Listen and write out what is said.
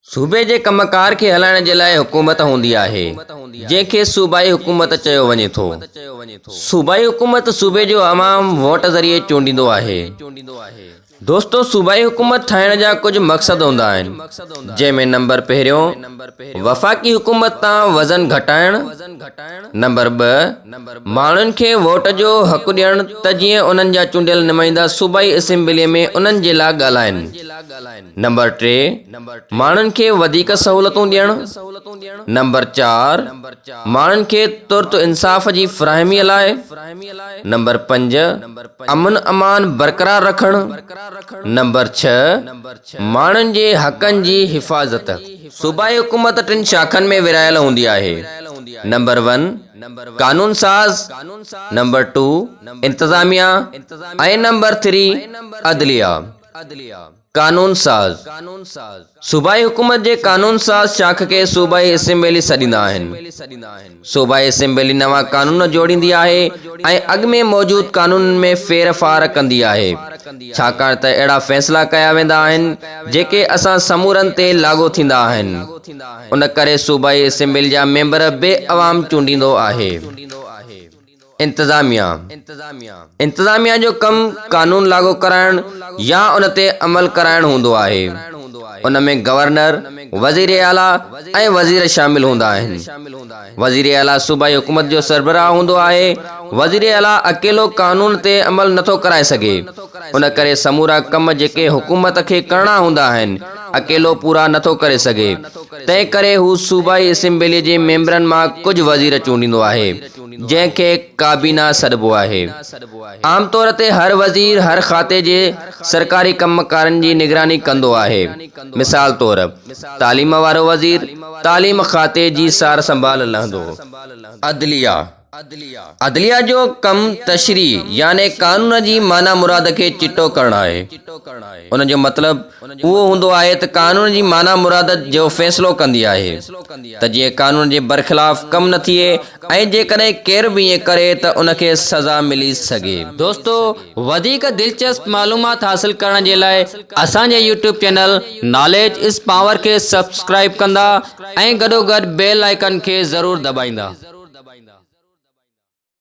सूबे जे कमकार खे हलाइण जे लाइ हुकूमत हूंदी आहे जंहिंखे सूबाई हुकूमत चयो वञे थो। सूबाई हुकूमत सूबे जो अवाम वोट ज़रिए चूंडींदो आहे। दोस्तो, सूबाई हुकूमत ठाहिण जा कुझु मक़सद हूंदा आहिनि, जंहिंमें नंबर पहिरियों वफ़ाक़ी हुकूमत तां वज़न घटाइण, नंबर ॿ माण्हुनि खे वोट जो हक़ ॾियण त जीअं उन्हनि जा चूंडियल नुमाइंदा सूबाई असेंबलीअ में उन्हनि जे लाइ ॻाल्हाइनि, नंबर टे माण्हुनि खे वधीक सहूलतूं ॾियण, नंबर चार माण्हुनि खे तुर्त इंसाफ़ जी फ़राहमीअ लाइ, नंबर पंज अमन अमान बरक़रार रखणु, नंबर छह माण्हुनि जे हक़नि जी हिफ़ाज़त। सूबाई हुकूमत टिनि शाखनि में विरहायल हूंदी आहे। नंबर वन कानून साज़, नंबर टू इंतज़ामिया ऐं नंबर थ्री अदलिया। कानून साज़ सूबाई हुकूमत जे कानून साज़ शाख खे सूबाई असेंबली सॾींदा आहिनि। सूबाई असेंबली नवां कानून जोड़ींदी आहे ऐं अॻु में मौजूदु कानूननि में फेरफार कंदी आहे, छाकाणि त अहिड़ा फ़ैसिला कया वेंदा आहिनि जेके असां समूरनि ते लागू थींदा आहिनि। उन करे सूबाई असेंबली जा मेंबर बे अवाम चूंडींदो आहे। इंतज़ामिया जो कमु कानून लागू कराइण या उन ते अमल कराइण हूंदो आहे। उन में गवर्नर, वज़ीर आला ऐं वज़ीर शामिल हूंदा आहिनि। वज़ीर आला सूबाई हुकूमत जो सरबराह हूंदो आहे। वज़ीर आला अकेलो कानून ते अमल नथो कराए सघे, उन करे समूरा कम जेके हुकूमत खे करणा हूंदा आहिनि अकेलो पूरा नथो करे सघे। तंहिं करे हू सूबाई असेंबलीअ जे मेंबरनि मां कुझु वज़ीर चूंडींदो आहे, जंहिंखे काबीना सॾिबो आहे। आम तौर ते हर वज़ीर हर खाते जे सरकारी कमकारनि जी निगरानी कंदो आहे। मिसाल तौर तालीम वारो वज़ीर तालीम खाते जी सार संभाल लहंदो। अदलिया जो कम तशरीह याने कानून जी माना मुराद खे चिटो करणु आहे। उन जो मतिलबु उहो हूंदो आहे त कानून जी माना मुराद जो फ़ैसिलो कंदी आहे त जीअं कानून जे बरख़िलाफ़ कमु न थिए ऐं जेकॾहिं केर बि ईअं करे त उनखे सज़ा मिली सघे। दोस्तो, वधीक दिलचस्प मालूमात हासिल करण जे लाइ असांजे YouTube channel knowledge is power खे सब्सक्राइब कंदा ऐं गॾोगॾु बेल आइकन खे ज़रूरु दॿाईंदा।